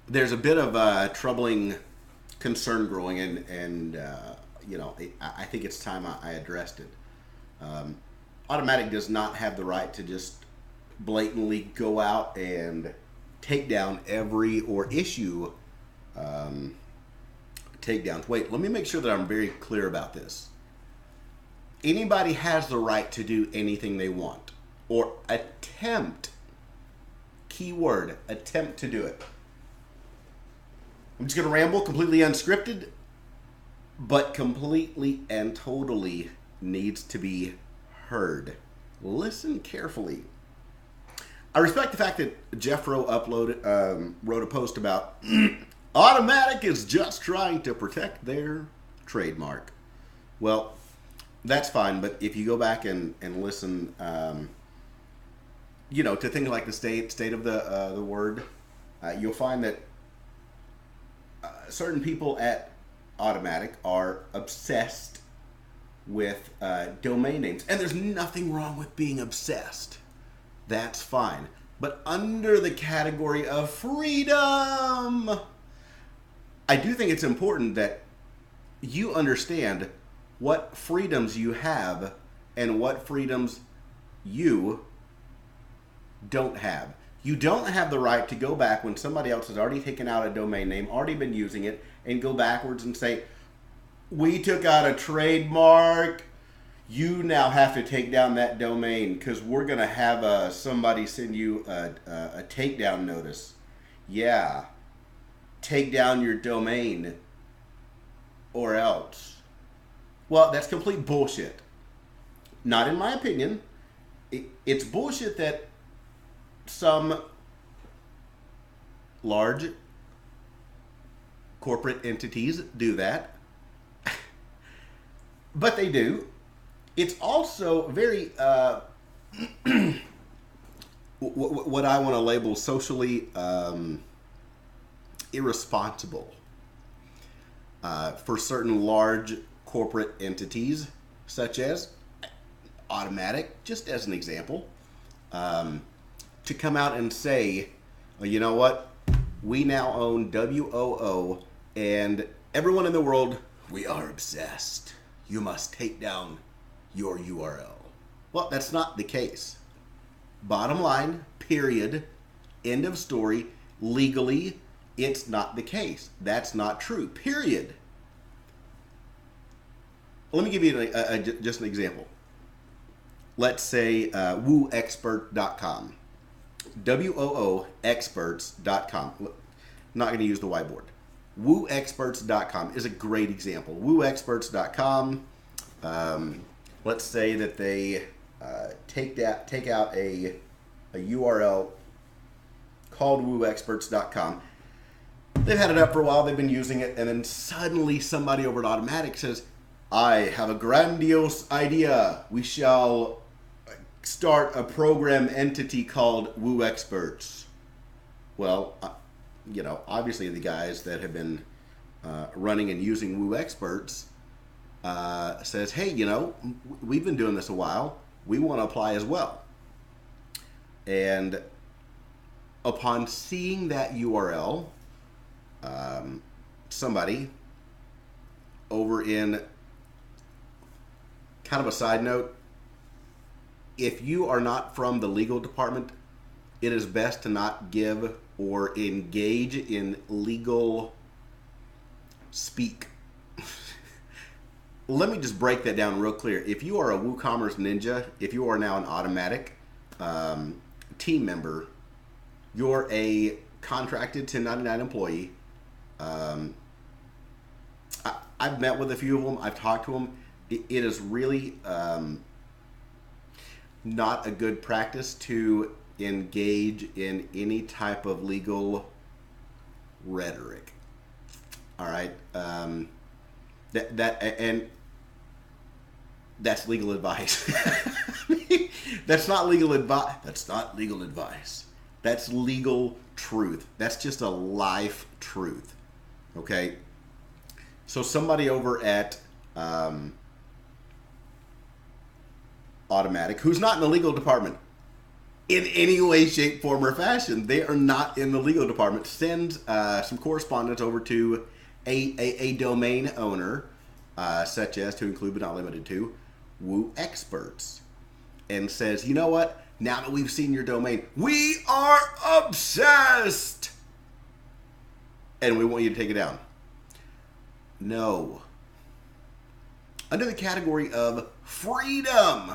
there's a bit of troubling concern growing, and I think it's time I addressed it. Automatic does not have the right to just blatantly go out and take down every or issue takedowns. Wait, let me make sure that I'm very clear about this. Anybody has the right to do anything they want or attempt, keyword, attempt to do it. I'm just going to ramble, completely unscripted, but completely and totally needs to be heard. Listen carefully. I respect the fact that Jeffro wrote a post about Automatic is just trying to protect their trademark. Well, that's fine, but if you go back and listen, to things like the state of the word, you'll find that certain people at Automatic are obsessed with domain names, and there's nothing wrong with being obsessed. That's fine, but under the category of freedom, I do think it's important that you understand what freedoms you have and what freedoms you don't have. You don't have the right to go back when somebody else has already taken out a domain name, already been using it, and go backwards and say, we took out a trademark, you now have to take down that domain because we're going to have somebody send you a takedown notice. Yeah, take down your domain or else. Well, that's complete bullshit. Not in my opinion. It's bullshit that some large corporate entities do that. But they do. It's also very, what I want to label socially irresponsible for certain large corporate entities, such as Automatic, just as an example, to come out and say, well, you know what? We now own WOO, and everyone in the world, we are obsessed. You must take down your URL. Well, that's not the case. Bottom line, period, end of story. Legally, it's not the case. That's not true, period. Let me give you just an example. Let's say wooexpert.com. WOOexperts.com. Not going to use the whiteboard. Wooexperts.com is a great example. Wooexperts.com. Let's say that they take out a URL called wooexperts.com. They've had it up for a while. They've been using it, and then suddenly somebody over at Automatic says, "I have a grandiose idea. We shall start a program entity called WooExperts." Well, obviously the guys that have been running and using WooExperts says, hey, we've been doing this a while. We want to apply as well. And upon seeing that URL, somebody over in kind of a side note, if you are not from the legal department, it is best to not give or engage in legal speak. Let me just break that down real clear. If you are a WooCommerce ninja, if you are now an Automatic team member, you're a contracted 1099 employee. I've met with a few of them. I've talked to them. It is really not a good practice to engage in any type of legal rhetoric. All right, and that's legal advice. That's not legal advice. That's not legal advice. That's legal truth. That's just a life truth. Okay. So somebody over at Automatic, who's not in the legal department, in any way, shape, form, or fashion. They are not in the legal department. Send some correspondence over to a domain owner, such as, to include but not limited to, Woo Experts, and says, you know what? Now that we've seen your domain, we are obsessed, and we want you to take it down. No. Under the category of freedom,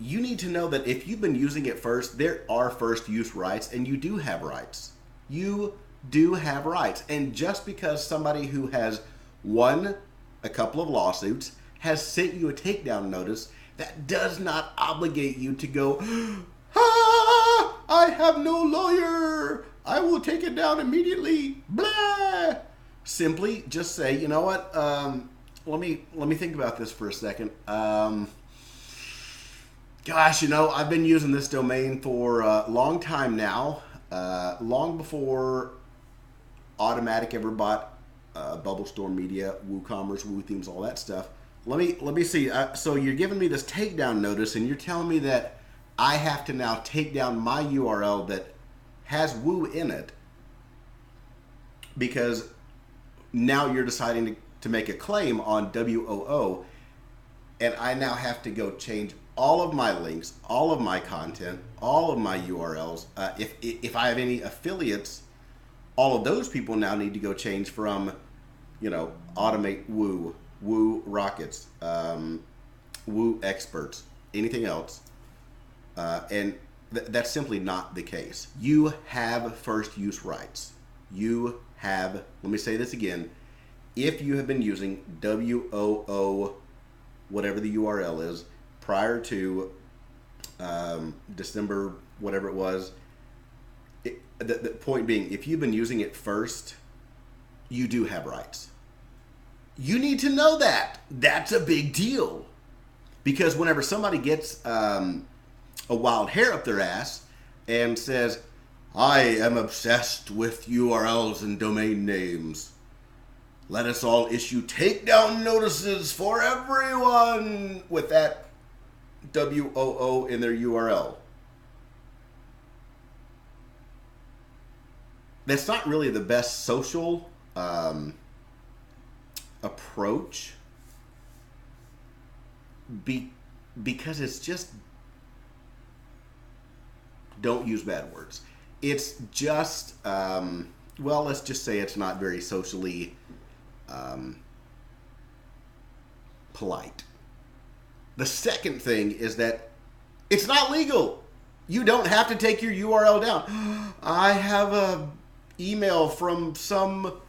you need to know that if you've been using it first, there are first use rights, and you do have rights. You do have rights. And just because somebody who has won a couple of lawsuits has sent you a takedown notice, that does not obligate you to go, I have no lawyer, I will take it down immediately, blah. Simply just say, you know what, let me think about this for a second. Gosh, you know, I've been using this domain for a long time now, long before Automatic ever bought Bubble Store Media, WooCommerce, WooThemes, all that stuff. Let me see. So you're giving me this takedown notice, and you're telling me that I have to now take down my URL that has Woo in it because now you're deciding to make a claim on WOO, and I now have to go change all of my links, all of my content, all of my URLs. If I have any affiliates, all of those people now need to go change from, you know, Automate Woo, Woo Rockets, Woo Experts, anything else. And that's simply not the case. You have first use rights. You have, let me say this again, if you have been using WOO, whatever the URL is, prior to December, whatever it was, the point being, if you've been using it first, you do have rights. You need to know that. That's a big deal. Because whenever somebody gets a wild hair up their ass and says, I am obsessed with URLs and domain names, let us all issue takedown notices for everyone with that WOO in their URL. That's not really the best social approach because it's just, don't use bad words. It's just, well, let's just say it's not very socially polite. The second thing is that it's not legal. You don't have to take your URL down. I have a email from some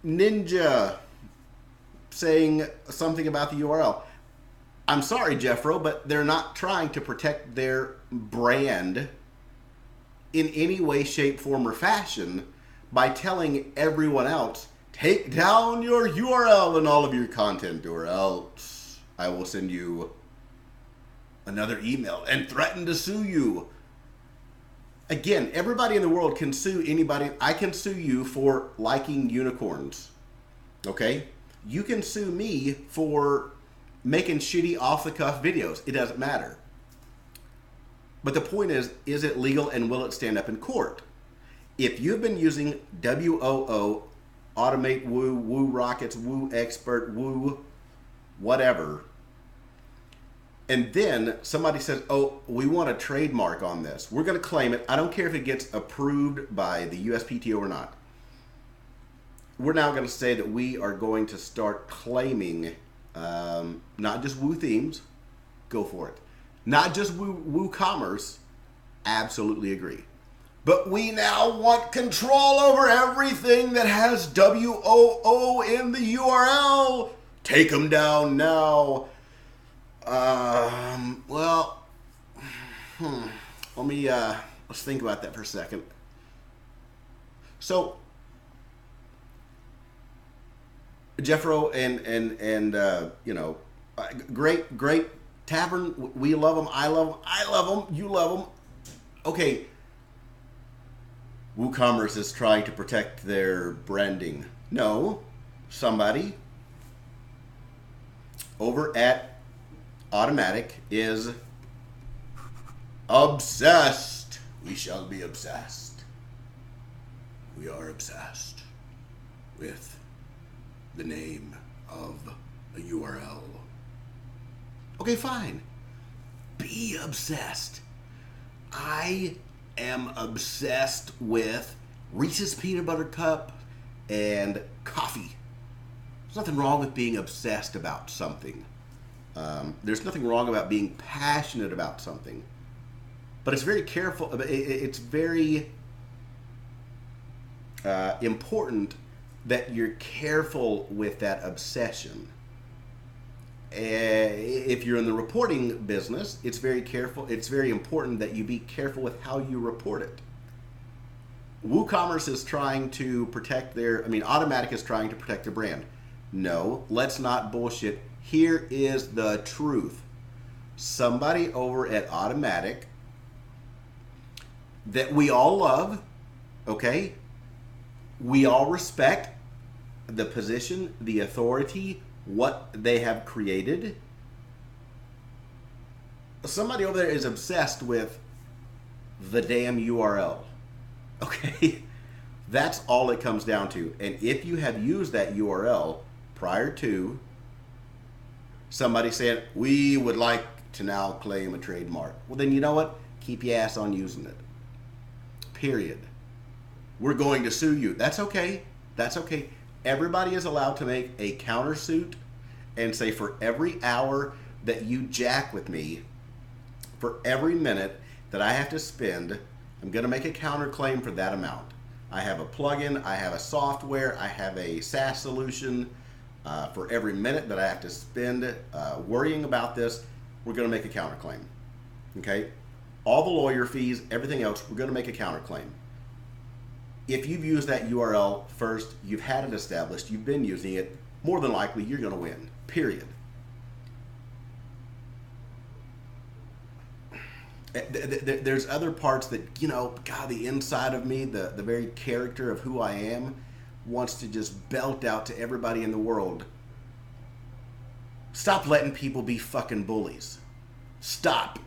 ninja saying something about the URL. I'm sorry, Jeffro, but they're not trying to protect their brand in any way, shape, form, or fashion by telling everyone else, take down your URL and all of your content, or else I will send you another email and threaten to sue you. Again, everybody in the world can sue anybody. I can sue you for liking unicorns. Okay? You can sue me for making shitty off-the-cuff videos. It doesn't matter. But the point is it legal and will it stand up in court? If you've been using WOO, Automate Woo, Woo Rockets, Woo Expert, Woo whatever, and then somebody says, oh, we want a trademark on this, we're going to claim it. I don't care if it gets approved by the USPTO or not. We're now going to say that we are going to start claiming not just Woo Themes, go for it. Not just WooCommerce, absolutely agree. But we now want control over everything that has WOO in the URL. Take them down now. Well, let me, let's think about that for a second. So, Jeffro and you know, great tavern. We love them. I love them. You love them. Okay. WooCommerce is trying to protect their branding. No, somebody over at Automatic is Obsessed. We shall be obsessed. We are obsessed with the name of a URL. Okay, fine. Be obsessed. I am obsessed with Reese's Peanut Butter Cup and coffee. There's nothing wrong with being obsessed about something. There's nothing wrong about being passionate about something. But it's very careful. It's very important that you're careful with that obsession. If you're in the reporting business, it's very careful. It's very important that you be careful with how you report it. WooCommerce is trying to protect Automatic is trying to protect their brand. No, let's not bullshit. Here is the truth. Somebody over at Automatic that we all love, okay? We all respect the position, the authority, what they have created. Somebody over there is obsessed with the damn URL. Okay? That's all it comes down to. And if you have used that URL prior to somebody saying, we would like to now claim a trademark, well then you know what? Keep your ass on using it. Period. We're going to sue you. That's okay. That's okay. Everybody is allowed to make a countersuit and say, for every hour that you jack with me, for every minute that I have to spend, I'm going to make a counterclaim for that amount. I have a plugin, I have a software, I have a SaaS solution. For every minute that I have to spend worrying about this, we're going to make a counterclaim. Okay? All the lawyer fees, everything else, we're going to make a counterclaim. If you've used that URL first, you've had it established, you've been using it, more than likely you're going to win. Period. There's other parts that, God, the inside of me, the very character of who I am, wants to just belt out to everybody in the world. Stop letting people be fucking bullies. Stop.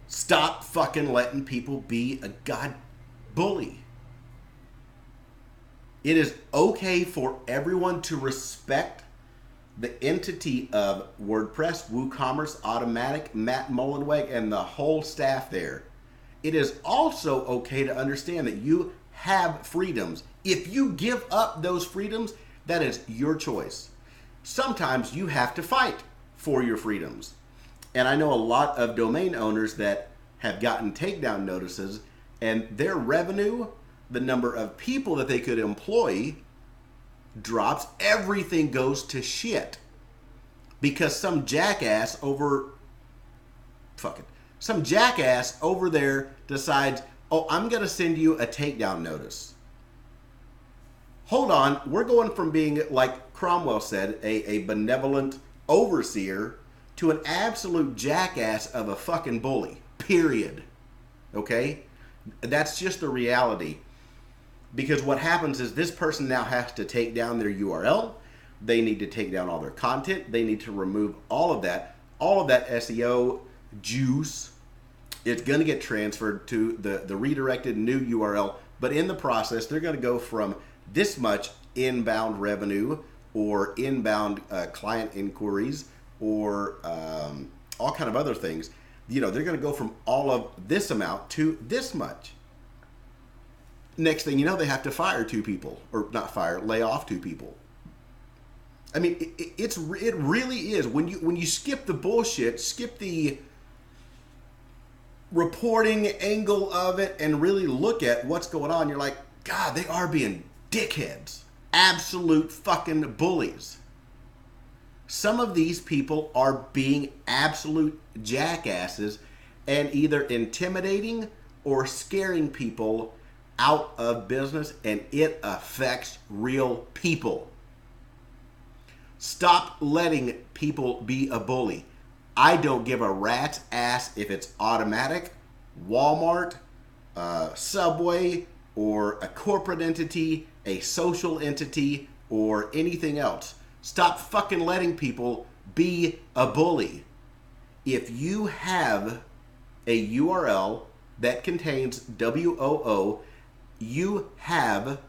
Stop fucking letting people be a god bully. It is okay for everyone to respect the entity of WordPress, WooCommerce, Automatic, Matt Mullenweg, and the whole staff there. It is also okay to understand that you have freedoms. If you give up those freedoms, that is your choice. Sometimes you have to fight for your freedoms. And I know a lot of domain owners that have gotten takedown notices, and their revenue, the number of people that they could employ, drops. Everything goes to shit because some jackass over there decides, oh, I'm going to send you a takedown notice. Hold on, we're going from being, like Cromwell said, a benevolent overseer to an absolute jackass of a fucking bully. Period. Okay? That's just the reality. Because what happens is this person now has to take down their URL. They need to take down all their content. They need to remove all of that. All of that SEO juice is going to get transferred to the redirected new URL. But in the process, they're going to go from this much inbound revenue or inbound client inquiries or all kind of other things. They're going to go from all of this amount to this much. Next thing you know, they have to fire two people, or not fire, lay off two people. I mean, it really is when you skip the bullshit, skip the reporting angle of it, and really look at what's going on. You're like, God, they are being dickheads, absolute fucking bullies. Some of these people are being absolute jackasses and either intimidating or scaring people out of business, and it affects real people. Stop letting people be a bully. I don't give a rat's ass if it's Automatic, Walmart, Subway, or a corporate entity, a social entity, or anything else. Stop fucking letting people be a bully. If you have a URL that contains WOO, you have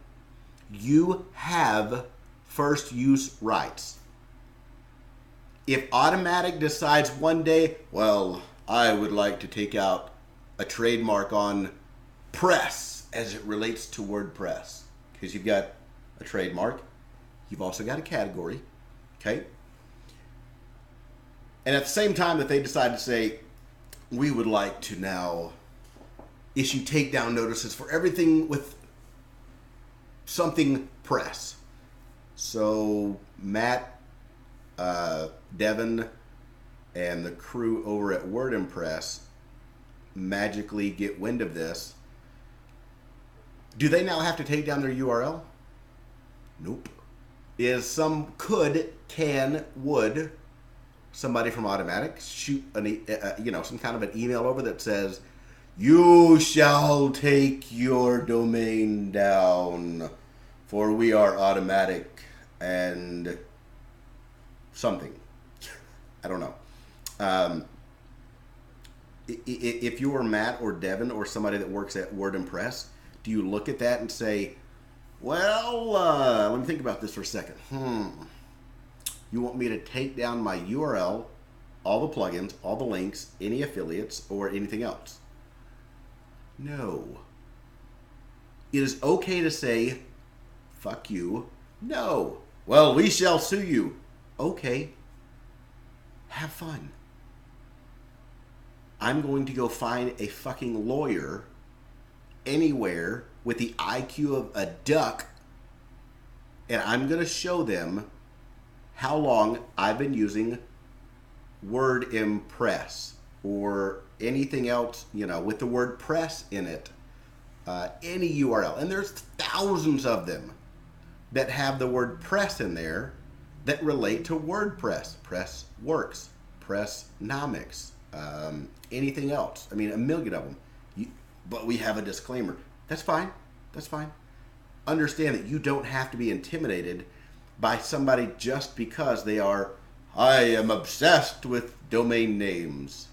first use rights. If Automatic decides one day, well, I would like to take out a trademark on press as it relates to WordPress, because you've got a trademark, you've also got a category, okay? And at the same time that they decide to say, we would like to now issue takedown notices for everything with something press. So Matt, Devin, and the crew over at WordPress magically get wind of this. Do they now have to take down their URL? Nope. Would somebody from Automatic shoot some kind of an email over that says, you shall take your domain down, for we are Automatic and something. I don't know. If you're Matt or Devin or somebody that works at WordPress, do you look at that and say, well, let me think about this for a second. You want me to take down my URL, all the plugins, all the links, any affiliates, or anything else? No. It is okay to say, fuck you. No. Well, we shall sue you. Okay. Have fun. I'm going to go find a fucking lawyer anywhere with the IQ of a duck, and I'm going to show them how long I've been using WordPress or anything else, with the word press in it, any URL. And there's thousands of them that have the word press in there that relate to WordPress, Pressworks, Pressnomics, anything else. I mean, a million of them. But we have a disclaimer. That's fine. That's fine. Understand that you don't have to be intimidated by somebody just because they are, I am obsessed with domain names.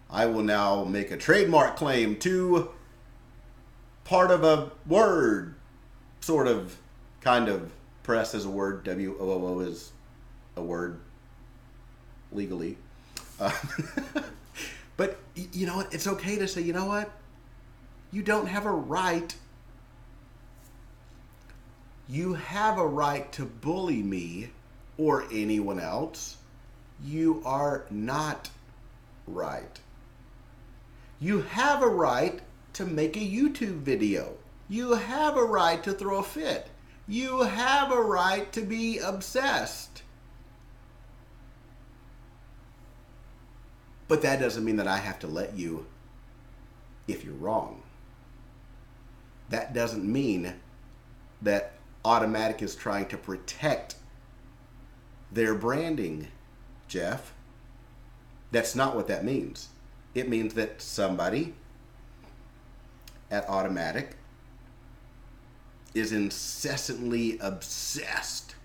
I will now make a trademark claim to part of a word, sort of, kind of. Press is a word, WOO is a word, legally. But you know what? It's okay to say, you know what? You don't have a right. You have a right to bully me or anyone else. You are not right. You have a right to make a YouTube video. You have a right to throw a fit. You have a right to be obsessed. But that doesn't mean that I have to let you if you're wrong. That doesn't mean that Automatic is trying to protect their branding, Jeff. That's not what that means. It means that somebody at Automatic is incessantly obsessed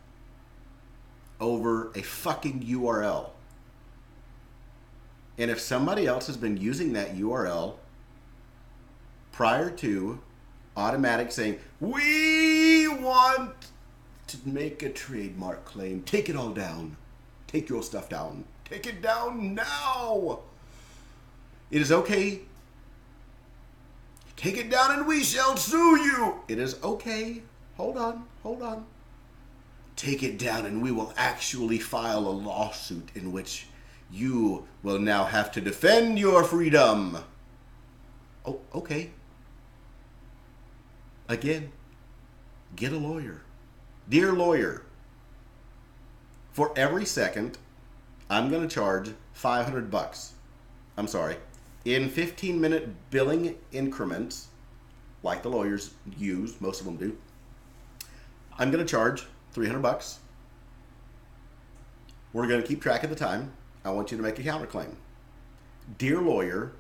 over a fucking URL. And if somebody else has been using that URL prior to Automatic saying, we want to make a trademark claim, take it all down. Take your stuff down. Take it down now. It is okay. Take it down and we shall sue you. It is okay. Hold on. Take it down and we will actually file a lawsuit in which you will now have to defend your freedom. Oh, okay. Again, get a lawyer. Dear lawyer, for every second, I'm going to charge $500. I'm sorry. In 15-minute billing increments, like the lawyers use, most of them do, I'm going to charge $300. We're going to keep track of the time. I want you to make a counterclaim. Dear lawyer,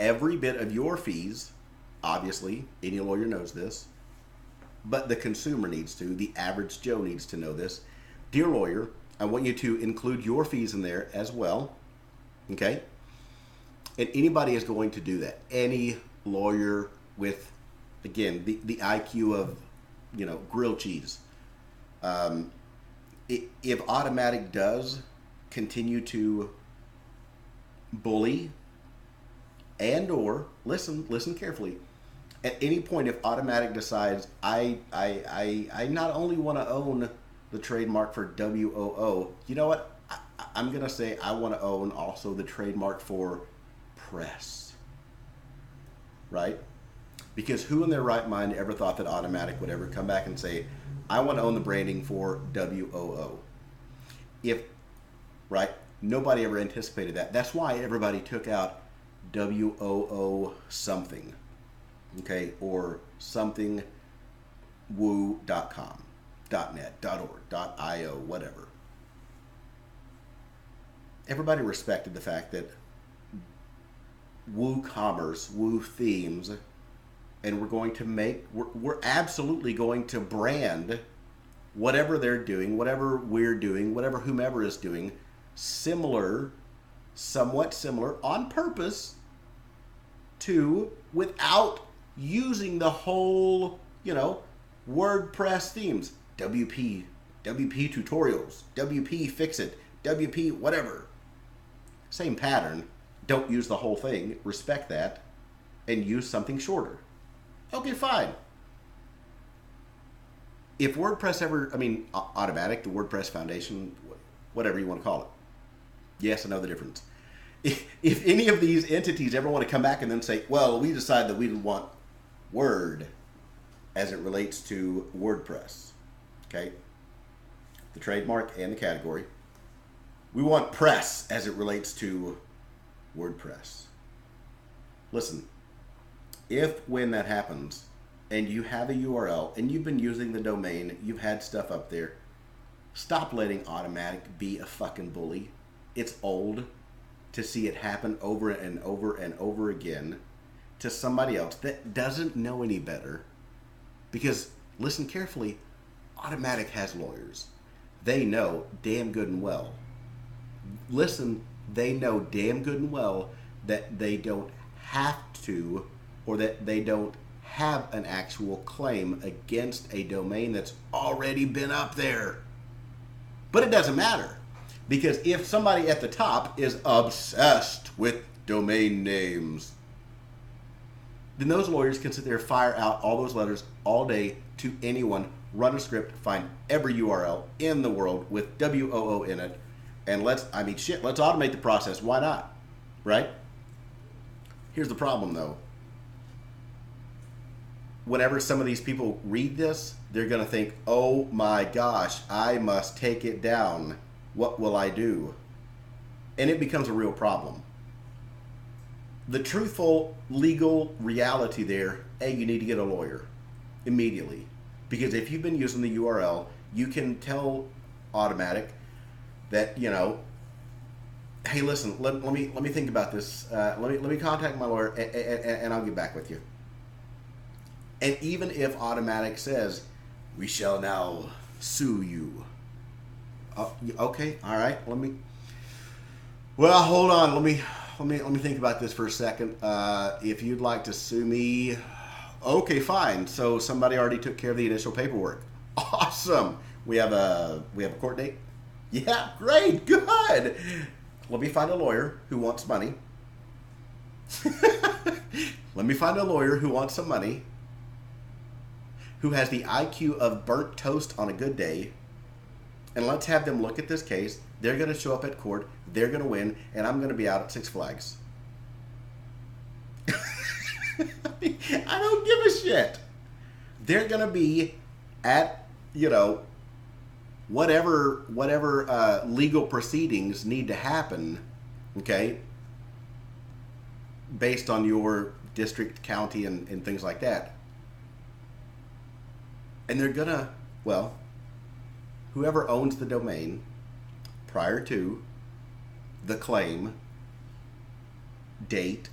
every bit of your fees, obviously, any lawyer knows this, but the consumer needs to, the average Joe needs to know this. Dear lawyer, I want you to include your fees in there as well. Okay? And anybody is going to do that. Any lawyer with, again, the IQ of, grilled cheese. If Automatic does continue to bully and or listen carefully. At any point, if Automatic decides I not only want to own the trademark for WOO, you know what? I'm gonna say I want to own also the trademark for press, right? Because who in their right mind ever thought that Automatic would ever come back and say, I want to own the branding for WOO? Right? Nobody ever anticipated that. That's why everybody took out WOO something, okay, or something woo.com, .net, .org, .io, whatever. Everybody respected the fact that WooCommerce, Woo Themes, and we're absolutely going to brand whatever they're doing, whatever we're doing, whatever whomever is doing, somewhat similar on purpose to, without using the whole, WordPress themes, WP tutorials, WP fix it, WP whatever. Same pattern. Don't use the whole thing. Respect that. And use something shorter. Okay, fine. If WordPress Automatic, the WordPress Foundation, whatever you want to call it. Yes, I know the difference. If any of these entities ever want to come back and then say, well, we decided that we didn't want Word as it relates to WordPress, okay? The trademark and the category. We want press as it relates to WordPress. Listen, when that happens, and you have a URL, and you've been using the domain, you've had stuff up there, stop letting Automatic be a fucking bully. It's old to see it happen over and over and over again to somebody else that doesn't know any better. Because, listen carefully, Automatic has lawyers. They know damn good and well. They know damn good and well that they don't have to, or that they don't have an actual claim against a domain that's already been up there. But it doesn't matter, because if somebody at the top is obsessed with domain names, then those lawyers can sit there, fire out all those letters all day to anyone, run a script, find every URL in the world with WOO in it, and let's automate the process. Why not? Right? Here's the problem, though. Whenever some of these people read this, they're going to think, oh my gosh, I must take it down. What will I do? And it becomes a real problem. The truthful legal reality there, you need to get a lawyer immediately. Because if you've been using the URL, you can tell Automatic that, hey, listen, let me think about this. Let me contact my lawyer, and I'll get back with you. And even if Automatic says, we shall now sue you. Okay, all right. Well, hold on. Let me think about this for a second. If you'd like to sue me, okay, fine. So somebody already took care of the initial paperwork. Awesome. We have a court date. Yeah, great, good. Let me find a lawyer who wants money. Let me find a lawyer who wants some money, who has the IQ of burnt toast on a good day, and let's have them look at this case. They're going to show up at court, they're going to win, and I'm going to be out at Six Flags. I don't give a shit. They're going to be at, whatever legal proceedings need to happen, okay, based on your district, county, and things like that. And they're gonna, whoever owns the domain prior to the claim date,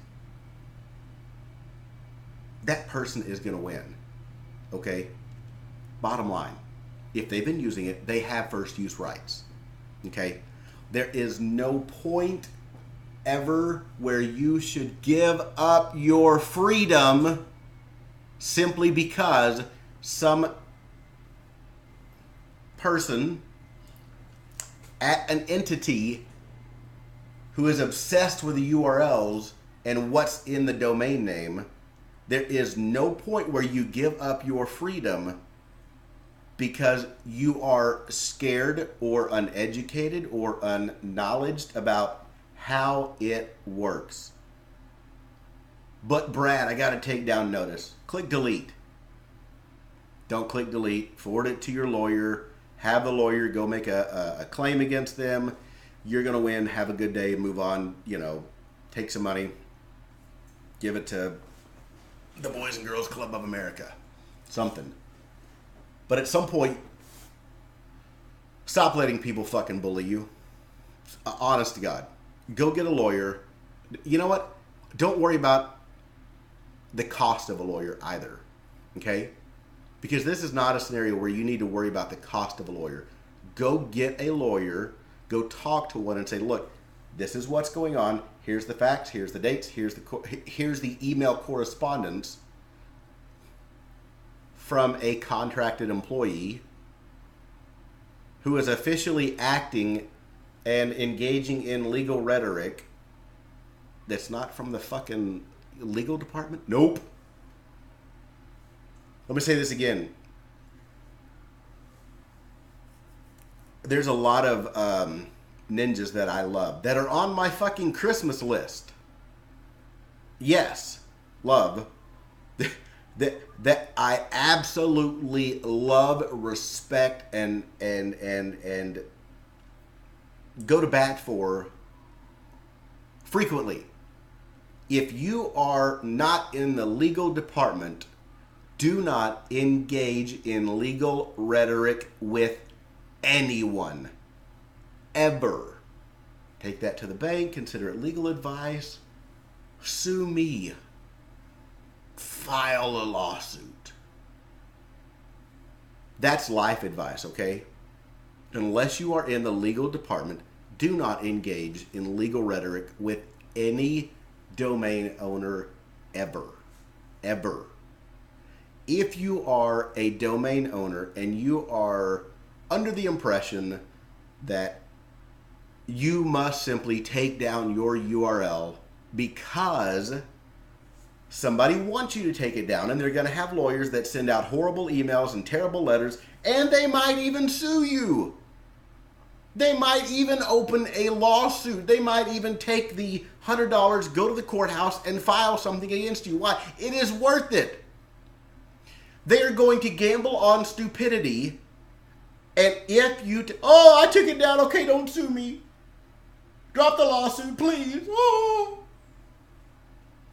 that person is gonna win, okay? Bottom line, if they've been using it, they have first use rights. Okay? There is no point ever where you should give up your freedom simply because some person at an entity who is obsessed with the URLs and what's in the domain name. There is no point where you give up your freedom because you are scared or uneducated or unknowledged about how it works. But Brad, I got to take down notice. Click delete. Don't click delete. Forward it to your lawyer. Have the lawyer go make a claim against them. You're going to win. Have a good day. Move on. You know, take some money. Give it to the Boys and Girls Club of America. Something. But at some point, stop letting people fucking bully you. Honest to God. Go get a lawyer. You know what? Don't worry about the cost of a lawyer either. Okay? Because this is not a scenario where you need to worry about the cost of a lawyer. Go get a lawyer. Go talk to one and say, look, this is what's going on. Here's the facts. Here's the dates. Here's the email correspondence from a contracted employee who is officially acting and engaging in legal rhetoric that's not from the fucking legal department? Nope. Let me say this again. There's a lot of ninjas that I love that are on my fucking Christmas list. Yes, love. that I absolutely love, respect, and go to bat for frequently. If you are not in the legal department, do not engage in legal rhetoric with anyone. Ever. Take that to the bank, consider it legal advice, sue me, file a lawsuit. That's life advice, okay? Unless you are in the legal department, do not engage in legal rhetoric with any domain owner ever. Ever. If you are a domain owner and you are under the impression that you must simply take down your URL because somebody wants you to take it down, and they're going to have lawyers that send out horrible emails and terrible letters, and they might even sue you. They might even open a lawsuit. They might even take the $100, go to the courthouse, and file something against you. Why? It is worth it. They are going to gamble on stupidity. And if you... I took it down. Okay, don't sue me. Drop the lawsuit, please. Oh.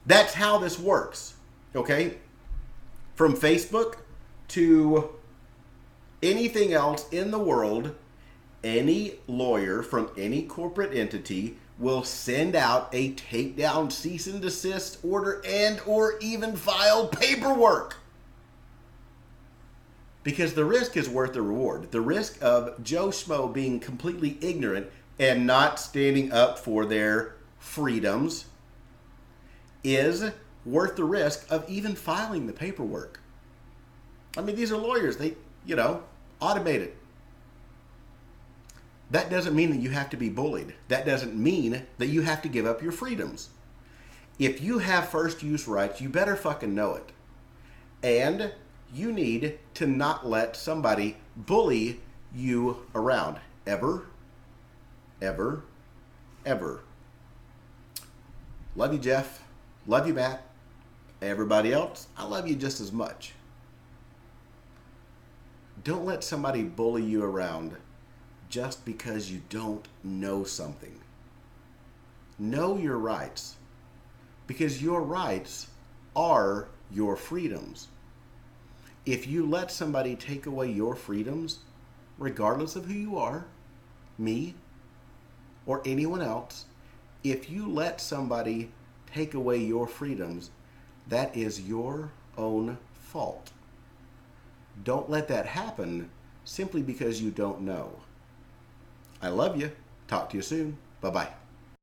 That's how this works. Okay? From Facebook to anything else in the world, any lawyer from any corporate entity will send out a takedown, cease and desist order, and or even file paperwork. Because the risk is worth the reward. The risk of Joe Schmo being completely ignorant and not standing up for their freedoms is worth the risk of even filing the paperwork. I mean, these are lawyers. They, automate it. That doesn't mean that you have to be bullied. That doesn't mean that you have to give up your freedoms. If you have first use rights, you better fucking know it. And you need to not let somebody bully you around. Ever. Ever. Ever. Love you, Jeff. Love you, Matt. Everybody else, I love you just as much. Don't let somebody bully you around just because you don't know something. Know your rights, because your rights are your freedoms. If you let somebody take away your freedoms, regardless of who you are, me, or anyone else, if you let somebody take away your freedoms, that is your own fault. Don't let that happen simply because you don't know. I love you. Talk to you soon. Bye-bye.